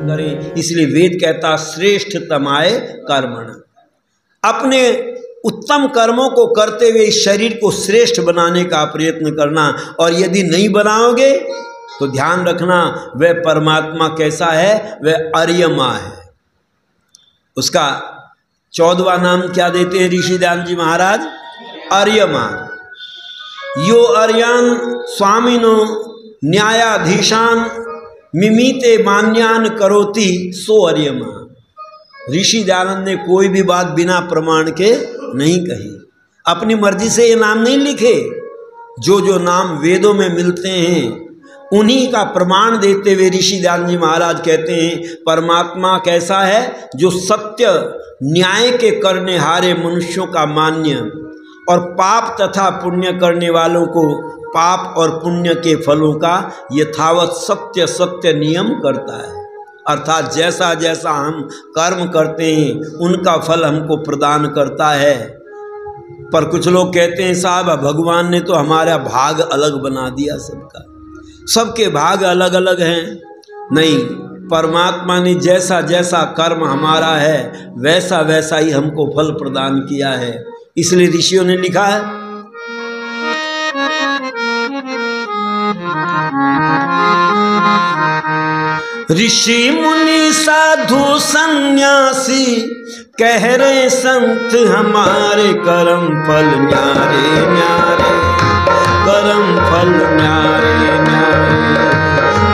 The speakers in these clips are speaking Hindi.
करें। इसलिए वेद कहता श्रेष्ठ तमाए कर्मण, अपने उत्तम कर्मों को करते हुए इस शरीर को श्रेष्ठ बनाने का प्रयत्न करना। और यदि नहीं बनाओगे तो ध्यान रखना वह परमात्मा कैसा है, वह अर्यमा है। उसका 14वां नाम क्या देते हैं ऋषि दयानंद जी महाराज? अर्यमा। यो अर्यान स्वामिनो न्यायाधीशान मिमीते मान्यान करोति सो अर्यमा। ऋषि दयानंद ने कोई भी बात बिना प्रमाण के नहीं कही, अपनी मर्जी से ये नाम नहीं लिखे। जो जो नाम वेदों में मिलते हैं उन्हीं का प्रमाण देते हुए ऋषि दयानंद जी महाराज कहते हैं परमात्मा कैसा है, जो सत्य न्याय के करने हारे मनुष्यों का मान्य और पाप तथा पुण्य करने वालों को पाप और पुण्य के फलों का यथावत सत्य सत्य नियम करता है। अर्थात जैसा जैसा हम कर्म करते हैं उनका फल हमको प्रदान करता है। पर कुछ लोग कहते हैं साहब भगवान ने तो हमारा भाग अलग बना दिया, सबके भाग अलग अलग हैं। नहीं, परमात्मा ने जैसा जैसा कर्म हमारा है वैसा वैसा ही हमको फल प्रदान किया है। इसलिए ऋषियों ने लिखा है ऋषि मुनि साधु सन्यासी कह रहे संत हमारे कर्म फल न्यारे न्यारे, कर्म फल न्यारे न्यारे,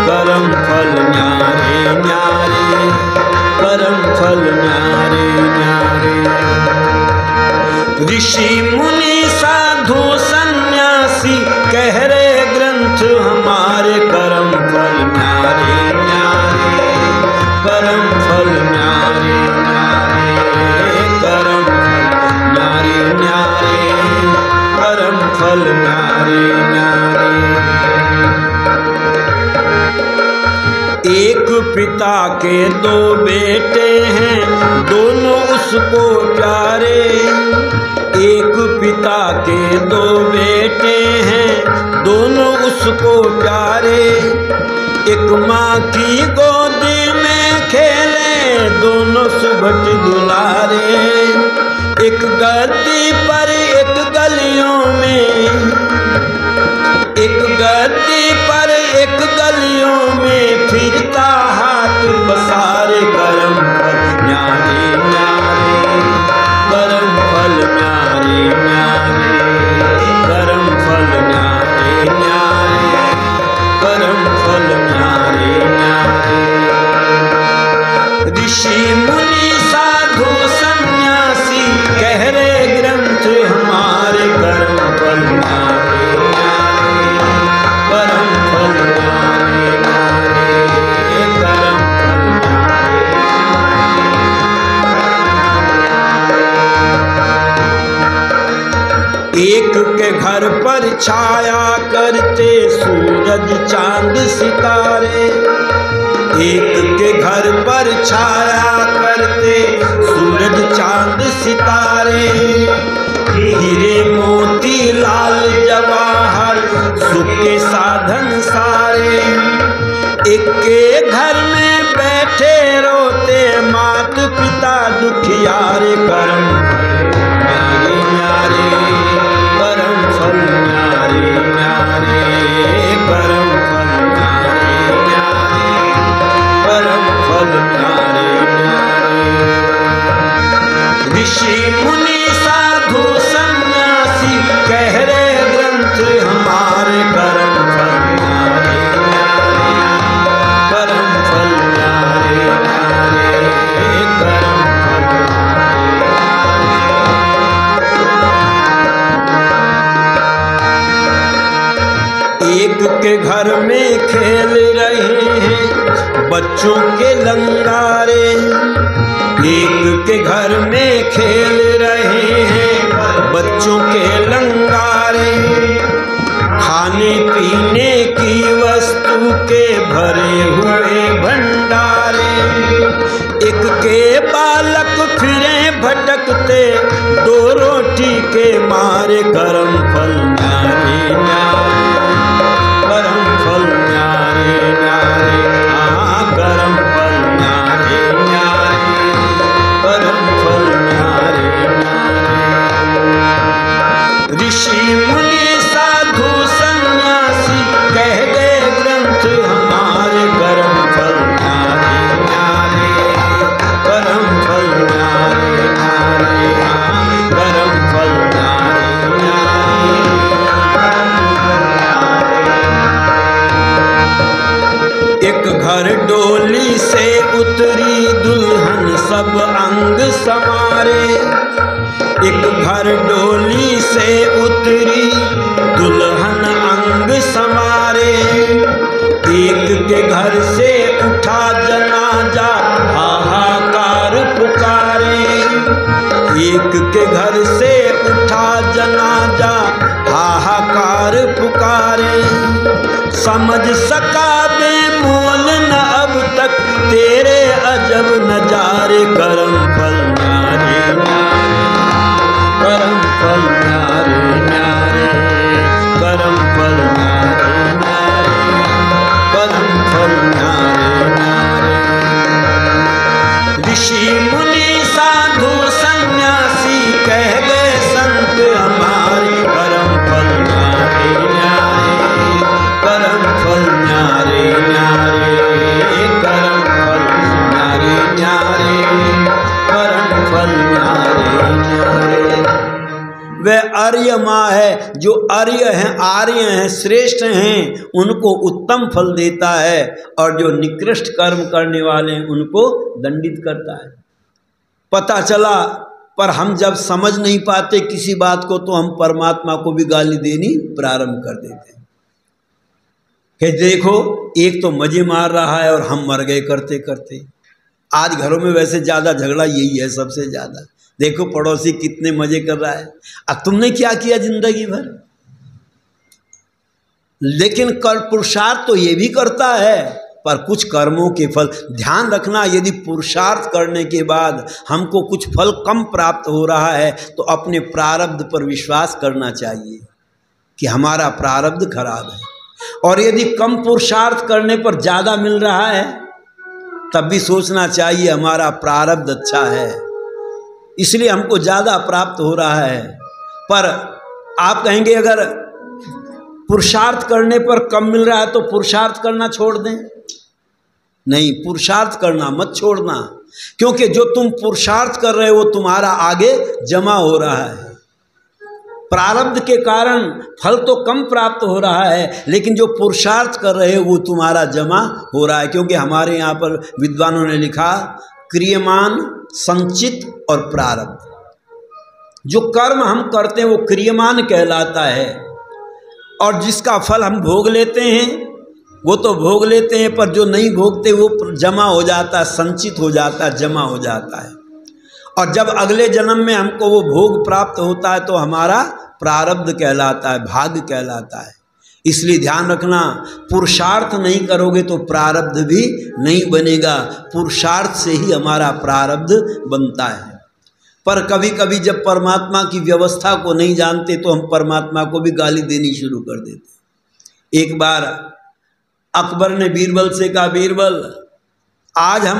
कर्म फल न्यारे न्यारे, कर्म फल न्यारे न्यारे। ऋषि मुनि साधु सन्यासी कह रहे ग्रंथ हमारे कर्म फल न्यारे न्यारे, कर्म फल न्यारे न्यारे, कर्म फल न्यारे न्यारे, कर्म फल न्यारे न्यारे। एक पिता के दो बेटे हैं दोनों उसको प्यारे, एक पिता के दो बेटे हैं दोनों उसको प्यारे। एक माँ की गोदी में खेले दोनों सुबह दुलारे, एक गद्दी पर एक गलियों में, एक गद्दी पर एक गलियों में फिरता हाथ पसारे। कर्म फल न्यारे न्यारे, कर्म फल न्यारे न्यारे, कर्म फल न्यारे न्यारे, कर्म फल न्यारे न्यारे। ऋषि मुनि साधु सन्यासी कह रहे ग्रंथ हमारे कर्म फल न्यारे न्यारे, कर्म फल न्यारे न्यारे, कर्म फल न्यारे। एक के घर पर छाया करते सूरज चांद सितारे, एक के घर पर छाया करते सूरज चांद सितारे। हीरे मोती लाल जवाहर सुख के साधन सारे, एक के घर में बैठे रोते मात पिता दुखियारे। कर्म न्यारे न्यारे, कर्म फल न्यारे न्यारे, कर्म फल न्यारे न्यारे, कर्म फल न्यारे न्यारे। ऋषि मुनि साधु सन्यासी कह रहे ग्रंथ हमारे कर्म फल न्यारे न्यारे, कर्म फल न्यारे न्यारे, कर्म फल न्यारे। एक के घर में खेल रहे हैं बच्चों के लंगारे, एक के घर में खेल रहे हैं बच्चों के लंगारे। खाने पीने की वस्तु के भरे हुए भंडारे, एक के बालक फिरे भटकते दो रोटी के मारे। कर्म फल न्यारे न्यारे, कर्म फल न्यारे घर डोली से उतरी दुल्हन सब अंग समारे। एक घर डोली से उतरी दुल्हन अंग समारे। एक के घर से उठा जनाजा हाहाकार पुकारे। एक के घर से उठा जनाजा हाहाकार पुकारे। समझ सका बेमोल न अब तक तेरे अजब नजारे। करम फल न्यारे करम फल न्यारे न्यारे करम फल न्यारे न्यारे करम फल न्यारे न्यारे। ऋषि मुनि साधु सन्यासी कह गए संत हमारे। करम फल न्यारे न्यारे करम फल न्यारे न्यारे करम फल न्यारे न्यारे करम फल न्यारे न्यारे। वह आर्य माँ है जो आर्य हैं, आर्य हैं, श्रेष्ठ हैं, उनको उत्तम फल देता है, और जो निकृष्ट कर्म करने वाले हैं उनको दंडित करता है। पता चला, पर हम जब समझ नहीं पाते किसी बात को तो हम परमात्मा को भी गाली देनी प्रारंभ कर देते हैं कि देखो एक तो मजे मार रहा है और हम मर गए करते करते। आज घरों में वैसे ज़्यादा झगड़ा यही है, सबसे ज़्यादा। देखो पड़ोसी कितने मजे कर रहा है, अब तुमने क्या किया जिंदगी भर। लेकिन कर पुरुषार्थ तो ये भी करता है, पर कुछ कर्मों के फल ध्यान रखना। यदि पुरुषार्थ करने के बाद हमको कुछ फल कम प्राप्त हो रहा है तो अपने प्रारब्ध पर विश्वास करना चाहिए कि हमारा प्रारब्ध खराब है। और यदि कम पुरुषार्थ करने पर ज़्यादा मिल रहा है तब भी सोचना चाहिए हमारा प्रारब्ध अच्छा है, इसलिए हमको ज़्यादा प्राप्त हो रहा है। पर आप कहेंगे अगर पुरुषार्थ करने पर कम मिल रहा है तो पुरुषार्थ करना छोड़ दें। नहीं, पुरुषार्थ करना मत छोड़ना, क्योंकि जो तुम पुरुषार्थ कर रहे हो तुम्हारा आगे जमा हो रहा है। प्रारब्ध के कारण फल तो कम प्राप्त हो रहा है, लेकिन जो पुरुषार्थ कर रहे हो वो तुम्हारा जमा हो रहा है। क्योंकि हमारे यहाँ पर विद्वानों ने लिखा क्रियमान, संचित और प्रारब्ध। जो कर्म हम करते हैं वो क्रियमान कहलाता है, और जिसका फल हम भोग लेते हैं वो तो भोग लेते हैं, पर जो नहीं भोगते वो जमा हो जाता है, संचित हो जाता है, जमा हो जाता है। और जब अगले जन्म में हमको वो भोग प्राप्त होता है तो हमारा प्रारब्ध कहलाता है, भाग्य कहलाता है। इसलिए ध्यान रखना, पुरुषार्थ नहीं करोगे तो प्रारब्ध भी नहीं बनेगा, पुरुषार्थ से ही हमारा प्रारब्ध बनता है। पर कभी कभी जब परमात्मा की व्यवस्था को नहीं जानते तो हम परमात्मा को भी गाली देनी शुरू कर देते। एक बार अकबर ने बीरबल से कहा, बीरबल आज हम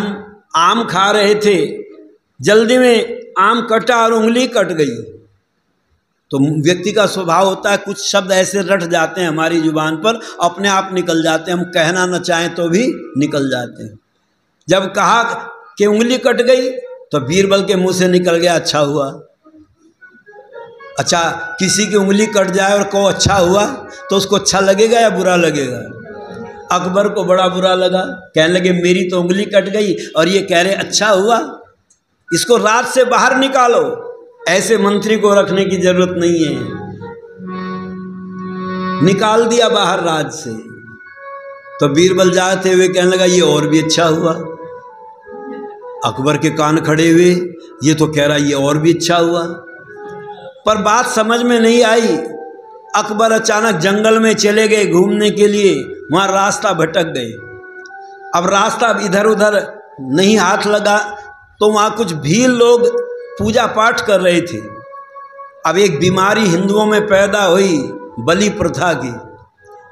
आम खा रहे थे, जल्दी में आम कटा और उंगली कट गई। तो व्यक्ति का स्वभाव होता है कुछ शब्द ऐसे रट जाते हैं हमारी जुबान पर, अपने आप निकल जाते हैं, हम कहना न चाहें तो भी निकल जाते हैं। जब कहा कि उंगली कट गई तो बीरबल के मुंह से निकल गया अच्छा हुआ। अच्छा, किसी की उंगली कट जाए और को अच्छा हुआ तो उसको अच्छा लगेगा या बुरा लगेगा? अकबर को बड़ा बुरा लगा, कहने लगे मेरी तो उंगली कट गई और ये कह रहे अच्छा हुआ, इसको राज से बाहर निकालो, ऐसे मंत्री को रखने की जरूरत नहीं है। निकाल दिया बाहर राज से। तो बीरबल जाते हुए कहने लगा ये और भी अच्छा हुआ। अकबर के कान खड़े हुए, ये तो कह रहा ये और भी अच्छा हुआ। पर बात समझ में नहीं आई। अकबर अचानक जंगल में चले गए घूमने के लिए, वहाँ रास्ता भटक गए। अब रास्ता इधर उधर नहीं हाथ लगा तो वहाँ कुछ भील लोग पूजा पाठ कर रहे थे। अब एक बीमारी हिंदुओं में पैदा हुई बलि प्रथा की।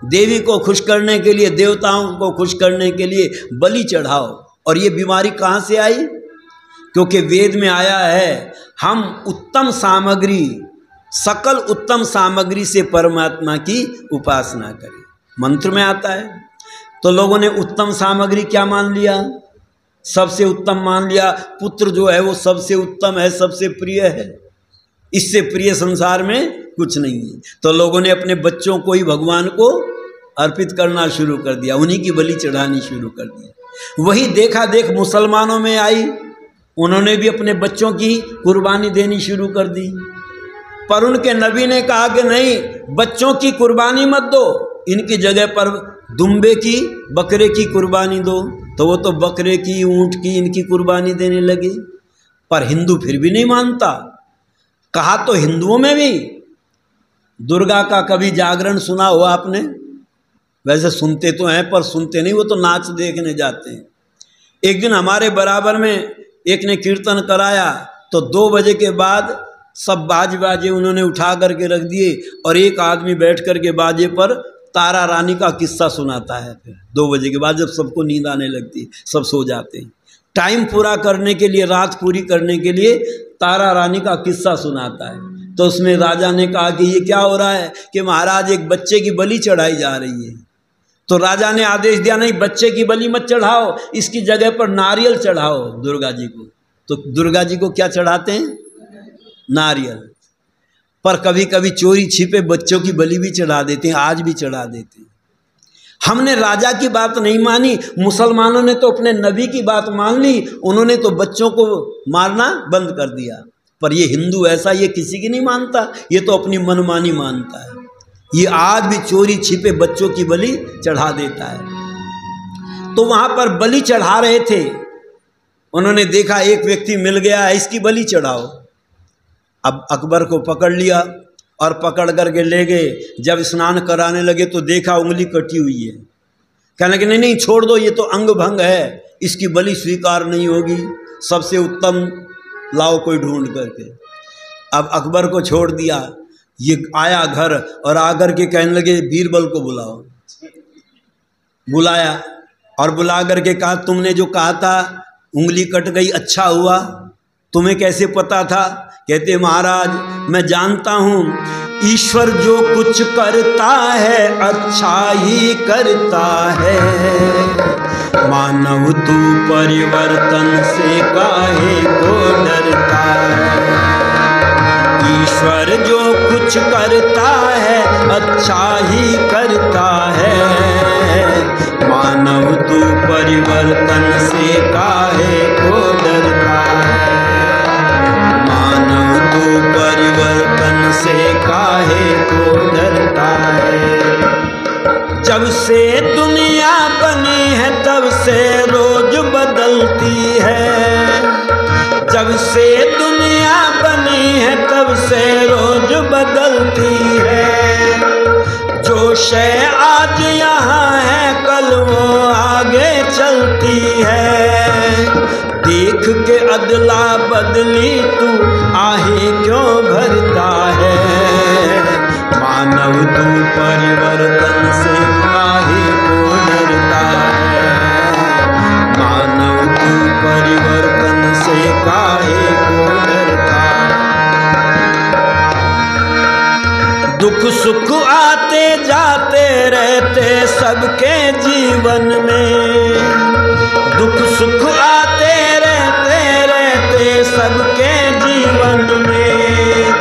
देवी को खुश करने के लिए, देवताओं को खुश करने के लिए बलि चढ़ाओ। और ये बीमारी कहाँ से आई? क्योंकि वेद में आया है हम उत्तम सामग्री, सकल उत्तम सामग्री से परमात्मा की उपासना करें, मंत्र में आता है। तो लोगों ने उत्तम सामग्री क्या मान लिया? सबसे उत्तम मान लिया। पुत्र जो है वो सबसे उत्तम है, सबसे प्रिय है, इससे प्रिय संसार में कुछ नहीं है। तो लोगों ने अपने बच्चों को ही भगवान को अर्पित करना शुरू कर दिया, उन्हीं की बलि चढ़ानी शुरू कर दी। वही देखा देख मुसलमानों में आई, उन्होंने भी अपने बच्चों की कुर्बानी देनी शुरू कर दी। पर उनके नबी ने कहा कि नहीं, बच्चों की कुर्बानी मत दो, इनकी जगह पर दुम्बे की, बकरे की कुर्बानी दो। तो वो तो बकरे की, ऊंट की, इनकी कुर्बानी देने लगे। पर हिंदू फिर भी नहीं मानता। कहा तो हिंदुओं में भी दुर्गा का कभी जागरण सुना हुआ आपने? वैसे सुनते तो हैं पर सुनते नहीं, वो तो नाच देखने जाते हैं। एक दिन हमारे बराबर में एक ने कीर्तन कराया तो 2 बजे के बाद सब बाजे उन्होंने उठा करके रख दिए और एक आदमी बैठ करके बाजे पर तारा रानी का किस्सा सुनाता है। फिर 2 बजे के बाद जब सबको नींद आने लगती है, सब सो जाते हैं, टाइम पूरा करने के लिए, रात पूरी करने के लिए तारा रानी का किस्सा सुनाता है। तो उसमें राजा ने कहा कि ये क्या हो रहा है? कि महाराज एक बच्चे की बलि चढ़ाई जा रही है। तो राजा ने आदेश दिया, नहीं बच्चे की बलि मत चढ़ाओ, इसकी जगह पर नारियल चढ़ाओ दुर्गा जी को। तो दुर्गा जी को क्या चढ़ाते हैं? नारियल। पर कभी कभी चोरी छिपे बच्चों की बलि भी चढ़ा देते हैं, आज भी चढ़ा देते हैं। हमने राजा की बात नहीं मानी, मुसलमानों ने तो अपने नबी की बात मान ली, उन्होंने तो बच्चों को मारना बंद कर दिया। पर ये हिंदू ऐसा ये किसी की नहीं मानता, ये तो अपनी मनमानी मानता है। ये आज भी चोरी छिपे बच्चों की बलि चढ़ा देता है। तो वहां पर बलि चढ़ा रहे थे, उन्होंने देखा एक व्यक्ति मिल गया है, इसकी बलि चढ़ाओ। अब अकबर को पकड़ लिया और पकड़ करके ले गए। जब स्नान कराने लगे तो देखा उंगली कटी हुई है। कहने लगे नहीं छोड़ दो, ये तो अंग भंग है, इसकी बलि स्वीकार नहीं होगी, सबसे उत्तम लाओ कोई ढूंढ करके। अब अकबर को छोड़ दिया। ये आया घर और आकर के कहने लगे बीरबल को बुलाओ। बुलाया और बुला करके कहा तुमने जो कहा था उंगली कट गई, अच्छा हुआ, तुम्हें कैसे पता था? कहते महाराज मैं जानता हूँ ईश्वर जो कुछ करता है अच्छा ही करता है, मानव तू परिवर्तन से काहे को डरता है। ईश्वर जो कुछ करता है अच्छा ही करता है, मानव तू परिवर्तन से काहे को डरता है, मानव तू परिवर्तन से काहे को डरता है। जब से दुनिया बनी है तब से रोज बदलती है, जब से दुनिया बनी है तब से रोज बदलती है। जो शय आज यहाँ है कल वो आगे चलती है, देख के अदला बदली तू आहे क्यों भरता है, मानव तू परिवर्तन से काहे को डरता है, मानव तू परिवर्तन से काहे को डरता है। दुख सुख आते जाते रहते सबके जीवन में, दुख सुख आते रहते सबके जीवन में,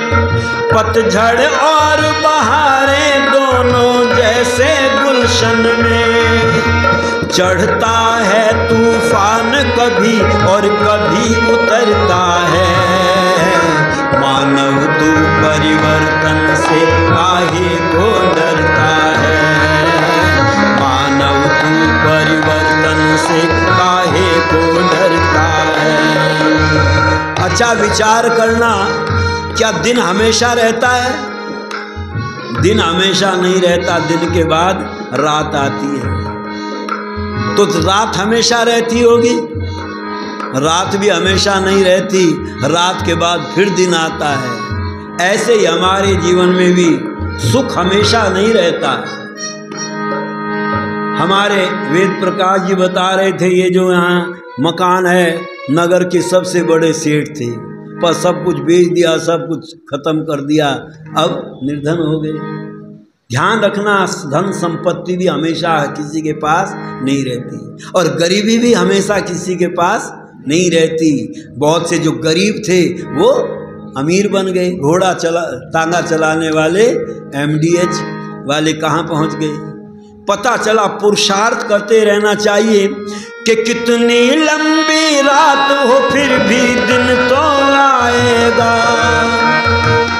पतझड़ और बहारें दोनों जैसे गुलशन में, चढ़ता है तूफान कभी और कभी उतरता है, मानव तू परिवर्तन से काहे को डरता है, मानव तू परिवर्तन से काहे को डरता है। अच्छा विचार करना, क्या दिन हमेशा रहता है? दिन हमेशा नहीं रहता, दिन के बाद रात आती है। तो रात हमेशा रहती होगी? रात भी हमेशा नहीं रहती, रात के बाद फिर दिन आता है। ऐसे ही हमारे जीवन में भी सुख हमेशा नहीं रहता। हमारे वेद प्रकाश जी बता रहे थे ये जो यहाँ मकान है, नगर के सबसे बड़े सेठ थे, पर सब कुछ बेच दिया, सब कुछ खत्म कर दिया, अब निर्धन हो गए। ध्यान रखना, धन संपत्ति भी हमेशा किसी के पास नहीं रहती और गरीबी भी हमेशा किसी के पास नहीं रहती। बहुत से जो गरीब थे वो अमीर बन गए, घोड़ा तांगा चलाने वाले MDH वाले कहाँ पहुँच गए। पता चला पुरुषार्थ करते रहना चाहिए कि कितनी लंबी रात हो फिर भी दिन तो आएगा,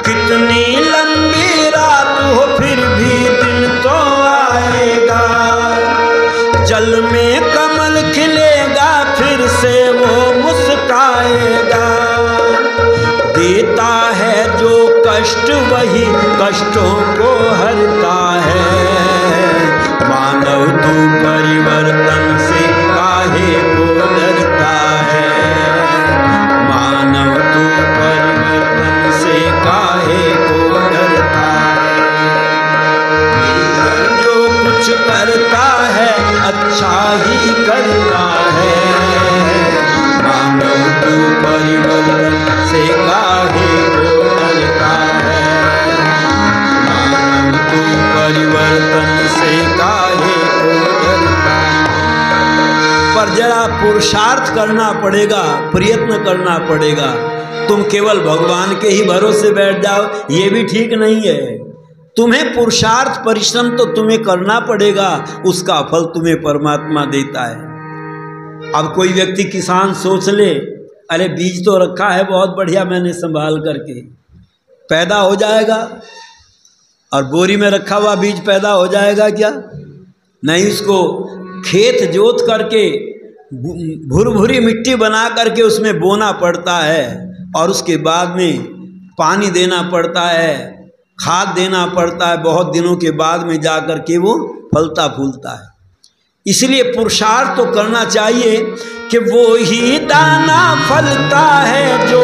कितनी लंबी रात हो फिर भी दिन तो आएगा, जल में कमल खिलेगा फिर से वो मुस्काएगा, देता है जो कष्ट वही कष्टों को हरता है, मानव तू परिवर्तन से काहे को डरता है, मानव तू परिवर्तन से काहे को डरता है, जो कुछ करता है अच्छा ही करता है, मानव तू परिवर्तन से काहे को डरता है, मानव तू परिवर्तन से काहे को डरता है। पर जरा पुरुषार्थ करना पड़ेगा, प्रयत्न करना पड़ेगा। तुम केवल भगवान के ही भरोसे बैठ जाओ ये भी ठीक नहीं है। तुम्हें पुरुषार्थ परिश्रम तो तुम्हें करना पड़ेगा, उसका फल तुम्हें परमात्मा देता है। अब कोई व्यक्ति किसान सोच ले, अरे बीज तो रखा है बहुत बढ़िया मैंने संभाल करके, पैदा हो जाएगा, और बोरी में रखा हुआ बीज पैदा हो जाएगा क्या? नहीं, उसको खेत जोत करके भुरभुरी मिट्टी बना करके उसमें बोना पड़ता है, और उसके बाद में पानी देना पड़ता है, खाद देना पड़ता है, बहुत दिनों के बाद में जा कर के वो फलता फूलता है। इसलिए पुरुषार्थ तो करना चाहिए कि वो ही दाना फलता है जो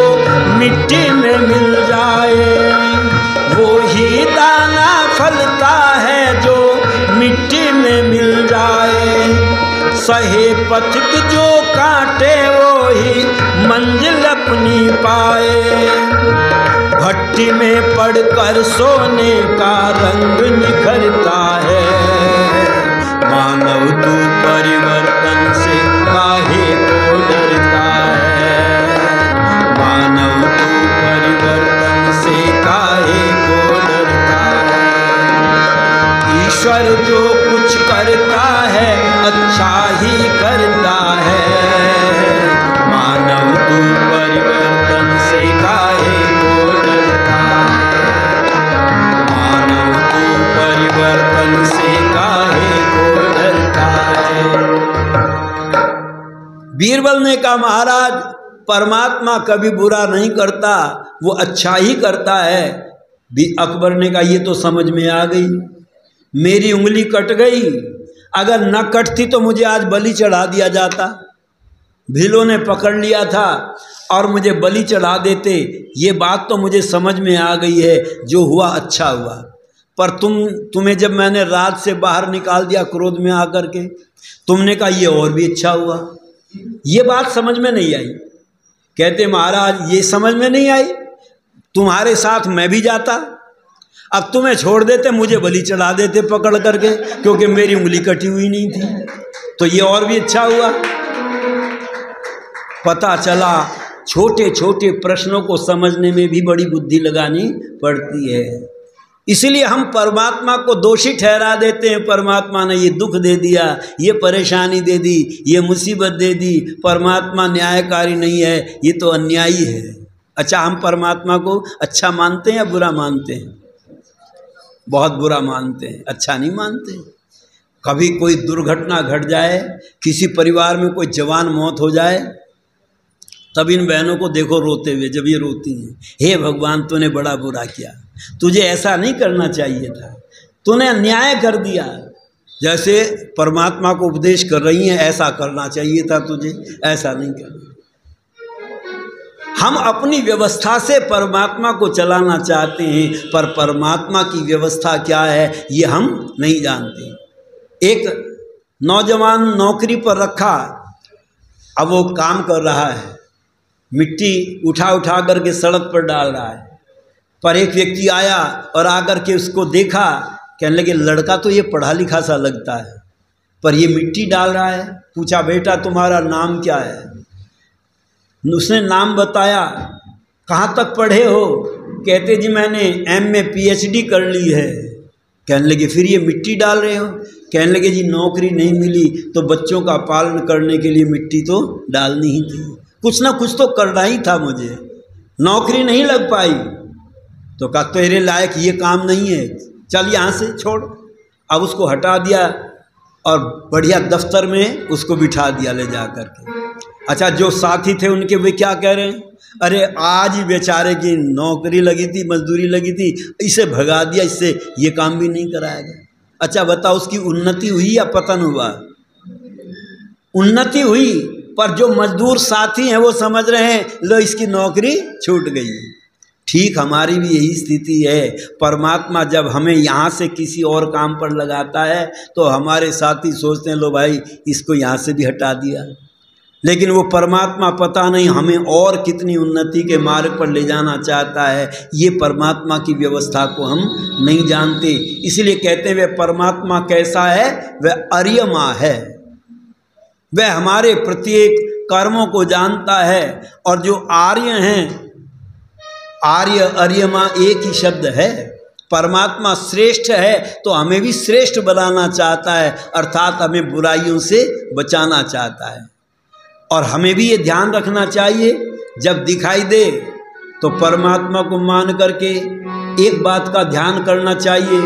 मिट्टी में मिल जाए, वो ही दाना फलता है जो मिट्टी में मिल जाए, सहे पथिक जो काटे वो ही मंजिल अपनी पाए, भट्टी में पड़कर सोने का रंग निखरता है, मानव तू परिवर्तन से काहे को डरता है, मानव तू परिवर्तन से काहे को डरता है, ईश्वर जो कुछ करता है अच्छा ही करता है, मानव तू परिवर्तन से काहे को डरता है, मानव तू परिवर्तन से काहे को डरता है। बीरबल ने कहा महाराज परमात्मा कभी बुरा नहीं करता, वो अच्छा ही करता है। अकबर ने कहा ये तो समझ में आ गई, मेरी उंगली कट गई, अगर न कटती तो मुझे आज बलि चढ़ा दिया जाता, भीलों ने पकड़ लिया था और मुझे बलि चढ़ा देते। ये बात तो मुझे समझ में आ गई है, जो हुआ अच्छा हुआ, पर तुम्हें जब मैंने रात से बाहर निकाल दिया क्रोध में आकर के, तुमने कहा ये और भी अच्छा हुआ। ये बात समझ में नहीं आई। कहते महाराज ये समझ में नहीं आई, तुम्हारे साथ मैं भी जाता, अब तुम्हें छोड़ देते, मुझे बलि चढ़ा देते पकड़ करके, क्योंकि मेरी उंगली कटी हुई नहीं थी, तो ये और भी अच्छा हुआ। पता चला छोटे छोटे प्रश्नों को समझने में भी बड़ी बुद्धि लगानी पड़ती है। इसलिए हम परमात्मा को दोषी ठहरा देते हैं, परमात्मा ने ये दुख दे दिया, ये परेशानी दे दी, ये मुसीबत दे दी, परमात्मा न्यायकारी नहीं है, ये तो अन्यायी है। अच्छा, हम परमात्मा को अच्छा मानते हैं या बुरा मानते हैं? बहुत बुरा मानते हैं, अच्छा नहीं मानते। कभी कोई दुर्घटना घट जाए, किसी परिवार में कोई जवान मौत हो जाए, तब इन बहनों को देखो रोते हुए, जब ये रोती हैं, हे भगवान तूने बड़ा बुरा किया, तुझे ऐसा नहीं करना चाहिए था, तूने अन्याय कर दिया। जैसे परमात्मा को उपदेश कर रही हैं, ऐसा करना चाहिए था तुझे, ऐसा नहीं करना। हम अपनी व्यवस्था से परमात्मा को चलाना चाहते हैं, पर परमात्मा की व्यवस्था क्या है ये हम नहीं जानते। एक नौजवान नौकरी पर रखा, अब वो काम कर रहा है, मिट्टी उठा उठा करके सड़क पर डाल रहा है, पर एक व्यक्ति आया और आकर के उसको देखा, कहने लगे लड़का तो ये पढ़ा लिखा सा लगता है, पर ये मिट्टी डाल रहा है। पूछा बेटा तुम्हारा नाम क्या है? उसने नाम बताया। कहाँ तक पढ़े हो? कहते जी मैंने MA PhD कर ली है। कहने लगे फिर ये मिट्टी डाल रहे हो? कहने लगे जी नौकरी नहीं मिली तो बच्चों का पालन करने के लिए मिट्टी तो डालनी ही थी, कुछ ना कुछ तो करना ही था मुझे, नौकरी नहीं लग पाई तो कहा तेरे लायक ये काम नहीं है, चल यहाँ से छोड़। अब उसको हटा दिया और बढ़िया दफ्तर में उसको बिठा दिया ले जा कर के। अच्छा, जो साथी थे उनके वे क्या कह रहे हैं, अरे आज ही बेचारे की नौकरी लगी थी, मजदूरी लगी थी, इसे भगा दिया, इससे ये काम भी नहीं कराया गया। अच्छा बताओ, उसकी उन्नति हुई या पतन हुआ? उन्नति हुई, पर जो मजदूर साथी हैं वो समझ रहे हैं लो इसकी नौकरी छूट गई। ठीक हमारी भी यही स्थिति है। परमात्मा जब हमें यहाँ से किसी और काम पर लगाता है तो हमारे साथी सोचते हैं लो भाई इसको यहाँ से भी हटा दिया, लेकिन वो परमात्मा पता नहीं हमें और कितनी उन्नति के मार्ग पर ले जाना चाहता है, ये परमात्मा की व्यवस्था को हम नहीं जानते। इसलिए कहते हुए परमात्मा कैसा है, वह अर्यमा है, वह हमारे प्रत्येक कर्मों को जानता है। और जो आर्य हैं, आर्य अर्यमा एक ही शब्द है। परमात्मा श्रेष्ठ है तो हमें भी श्रेष्ठ बनाना चाहता है, अर्थात हमें बुराइयों से बचाना चाहता है। और हमें भी ये ध्यान रखना चाहिए, जब दिखाई दे तो परमात्मा को मान करके एक बात का ध्यान करना चाहिए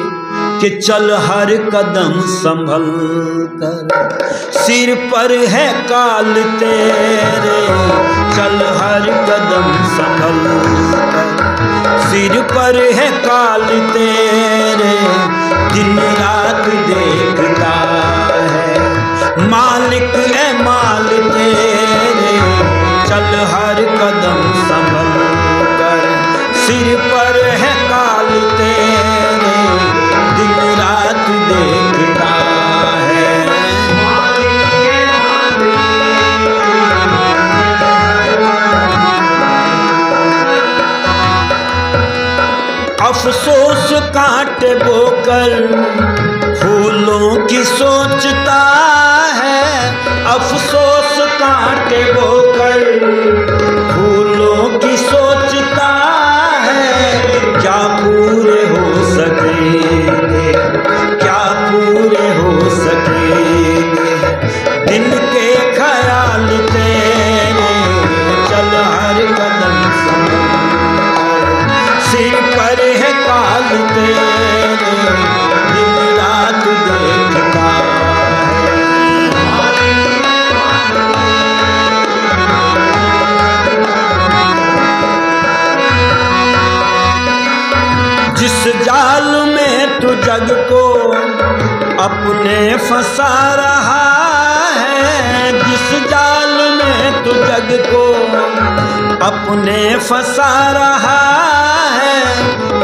कि चल हर कदम संभल कर, सिर पर है काल तेरे, चल हर कदम संभल कर, सिर पर है काल तेरे, दिन रात देखता है, मालिक है माल तेरे, चल हर कदम संभल कर, सिर पर है काल तेरे, दिन रात देखता है। अफसोस कांटे बोकर फूलों की सोचता है, अफसोस कांटे बोकर फूलों की सोचता है, क्या पूरे हो सकेंगे, क्या पूरे हो सकेंगे दिन के ख्याल तेरे, चल हर कदम संभल, सिर पर है काल तेरे, दिन रात देखता है। जिस जाल में तू जग को अपने फंसा रहा है, जिस जाल में तू जग को अपने फंसा रहा है,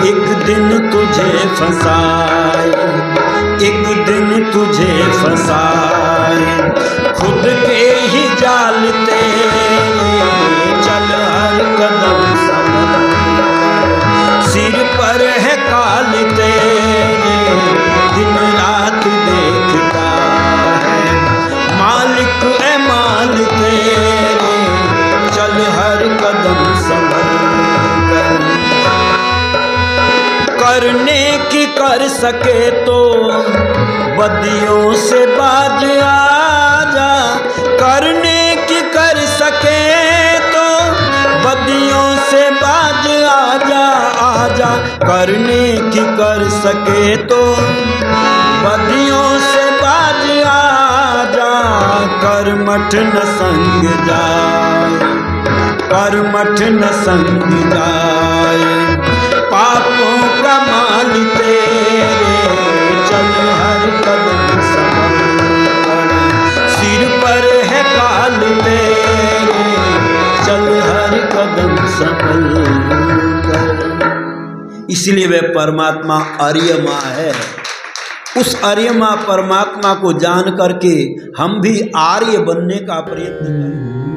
एक दिन तुझे फंसाए, एक दिन तुझे फंसाए, खुद के ही जाल तेरे, चल हर कदम संभल कर, सिर पर है काल तेरे, दिन रात देखता है, मालिक है माल तेरे, चल हर कदम संभल कर, करने की कर सके तो बदियों से बाज आजा, करने की कर सके तो बदियों से बाज आजा, आजा करने की कर सके तो बदियों से बाज आजा, कर्मठ न संग जाए, कर्मठ न संग जाए, पापों का माल तेरे, चल हर कदम संभल कर, सिर पर है काल तेरे, चल हर कदम संभल कर। इसलिए वह परमात्मा अर्यमा है। उस अर्यमा परमात्मा को जान करके हम भी आर्य बनने का प्रयत्न करें।